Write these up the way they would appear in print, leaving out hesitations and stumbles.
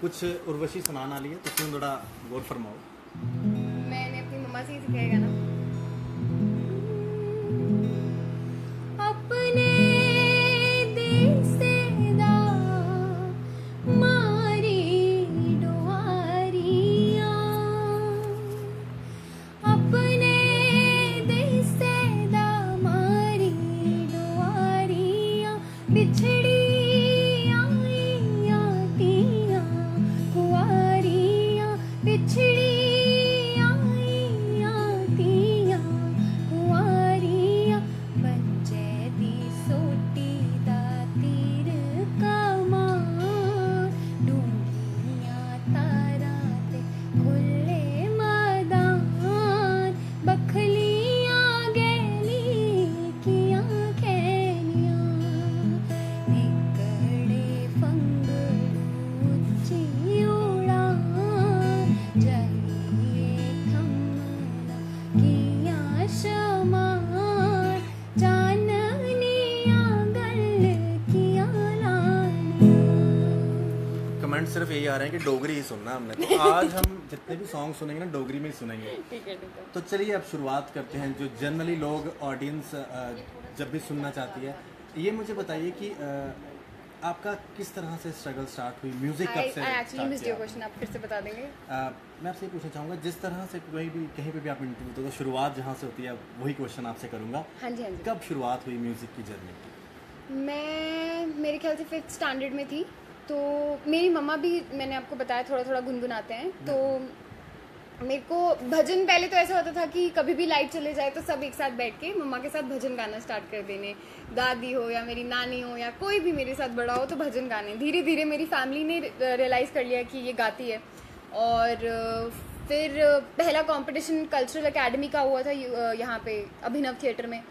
कुछ उर्वशी सुनाने वाली है, तुम थोड़ा गौर फरमाओ। मैंने अपनी मम्मा से ही सिखाएगा ना। अपने देश दा मारी डुआरियां, अपने देश दा मारी डुआरियां, बिछड़ी आईयां तियां कुआरियां, बिछड़ी कमेंट सिर्फ यही आ रहे हैं कि डोगरी ही सुनना हमने, तो आज हम जितने भी सॉन्ग सुनेंगे ना डोगरी में ही सुनेंगे। ठीक है। तो चलिए अब शुरुआत करते हैं। जो जनरली लोग ऑडियंस जब भी सुनना चाहती है, ये मुझे बताइए कि आपका किस तरह से स्ट्रगल स्टार्ट हुई, म्यूजिक कब से एक्चुअली मिस्ड योर क्वेश्चन, आप फिर से बता देंगे? मैं आपसे ये पूछना चाहूँगा, जिस तरह से कोई भी कहीं पे भी आप इंटरव्यू तो शुरुआत जहाँ से होती है वही क्वेश्चन आपसे करूँगा। हाँ जी हाँ जी। कब शुरुआत हुई म्यूजिक की जर्नी की? मैं मेरे ख्याल से 5th स्टैंडर्ड में थी, तो मेरी मम्मा भी, मैंने आपको बताया, थोड़ा थोड़ा गुनगुनाते हैं। तो मेरे को भजन, पहले तो ऐसा होता था कि कभी भी लाइट चले जाए तो सब एक साथ बैठ के मम्मा के साथ भजन गाना स्टार्ट कर देने, दादी हो या मेरी नानी हो या कोई भी मेरे साथ बड़ा हो तो भजन गाने। धीरे धीरे मेरी फैमिली ने रियलाइज़ कर लिया कि ये गाती है। और फिर पहला कंपटीशन कल्चरल एकेडमी का हुआ था यहाँ पे अभिनव थिएटर में,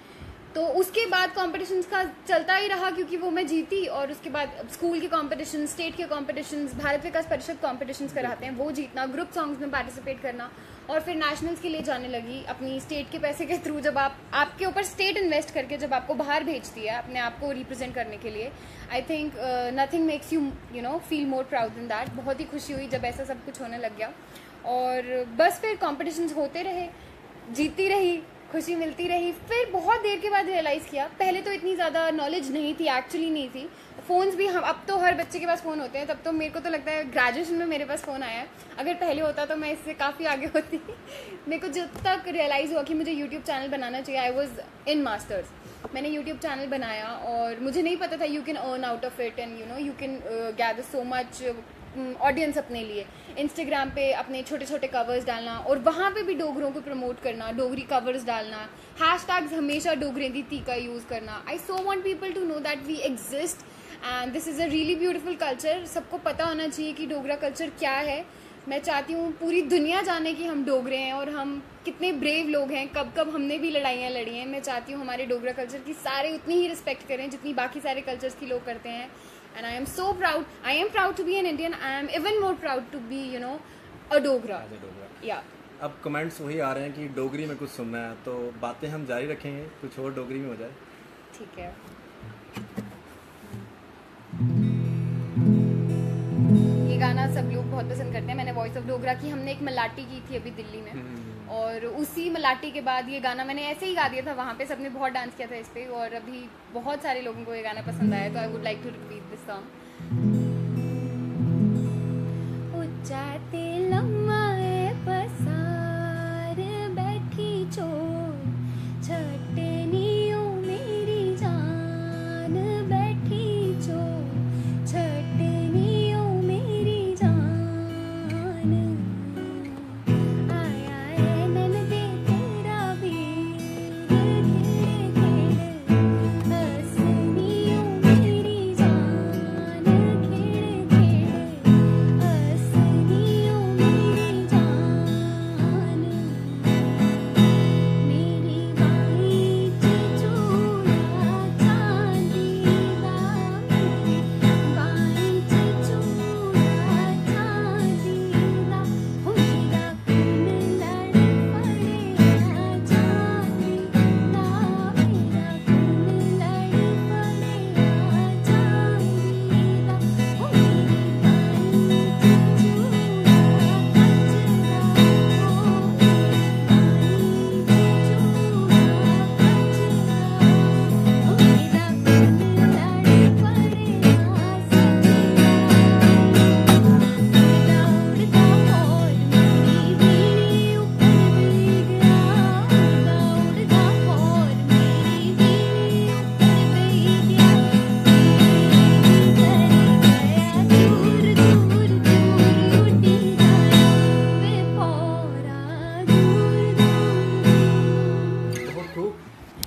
तो उसके बाद कॉम्पिटिशन्स का चलता ही रहा क्योंकि वो मैं जीती। और उसके बाद स्कूल के कॉम्पिटिशन, स्टेट के कॉम्पिटिशन्स, भारत विकास परिषद कॉम्पिटिशन्स कराते हैं, वो जीतना, ग्रुप सॉन्ग्स में पार्टिसिपेट करना, और फिर नेशनल्स के लिए जाने लगी अपनी स्टेट के पैसे के थ्रू। जब आपके ऊपर स्टेट इन्वेस्ट करके जब आपको बाहर भेजती है अपने आप को रिप्रेजेंट करने के लिए, I think nothing makes you no feel more proud than that. बहुत ही खुशी हुई जब ऐसा सब कुछ होने लग गया। और बस फिर कॉम्पिटिशन्स होते रहे, जीतती रही, खुशी मिलती रही। फिर बहुत देर के बाद रियलाइज़ किया, पहले तो इतनी ज़्यादा नॉलेज नहीं थी, एक्चुअली नहीं थी। फ़ोन्स भी हम, अब तो हर बच्चे के पास फ़ोन होते हैं, तब तो मेरे को तो लगता है ग्रेजुएशन में मेरे पास फ़ोन आया है। अगर पहले होता तो मैं इससे काफ़ी आगे होती। मेरे को जब तक रियलाइज़ हुआ कि मुझे यूट्यूब चैनल बनाना चाहिए, आई वॉज इन मास्टर्स, मैंने यूट्यूब चैनल बनाया। और मुझे नहीं पता था you can earn out of it and you know you can gather so much audience अपने लिए। इंस्टाग्राम पे अपने छोटे छोटे कवर्स डालना और वहाँ पे भी डोगरों को प्रमोट करना, डोगरी कवर्स डालना, हैशटैग्स हमेशा डोगरे दी ती का यूज़ करना। I so want people to know that we exist and this is a really beautiful culture. सबको पता होना चाहिए कि डोगरा कल्चर क्या है। मैं चाहती हूँ पूरी दुनिया जाने कि हम डोगरे हैं और हम कितने ब्रेव लोग हैं, कब कब हमने भी लड़ाइयाँ लड़ी हैं। मैं चाहती हूँ हमारे डोगरा कल्चर की सारे उतनी ही रिस्पेक्ट करें जितनी बाकी सारे कल्चर्स की लोग करते हैं। And I am so proud. I am proud to be an Indian. I am even more proud to be, you know, a Dogra. Yeah. अब कमेंट्स वही आ रहे हैं कि डोगरी में कुछ सुनना है, तो बातें हम जारी रखेंगे, कुछ और डोगरी में हो जाए। ठीक है। ये गाना सब लोग बहुत पसंद करते हैं। मैंने वॉइस ऑफ डोगरा की, हमने एक मलाटी की थी अभी दिल्ली में, और उसी मलाटी के बाद ये गाना मैंने ऐसे ही गा दिया था वहाँ पे, सबने बहुत डांस किया था इस पे, और अभी बहुत सारे लोगों को ये गाना पसंद आया। तो I would like to repeat this song. उच्चाते लम्हाए पसार बैठी चोर, छटनियो मेरी जान बैठी चोर, छटनियो मेरी जान, आया है ननदे तेरा वीर खेल खेल, हसनियो मेरी जान खेल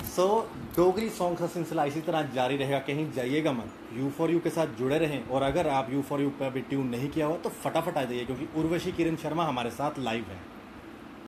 सो डोगरी सॉन्ग का सिलसिला इसी तरह जारी रहेगा, कहीं जाइएगा मत, U4U के साथ जुड़े रहें। और अगर आप U4U पर अभी ट्यून नहीं किया हुआ तो फटाफट आ जाइए, क्योंकि उर्वशी किरण शर्मा हमारे साथ लाइव है।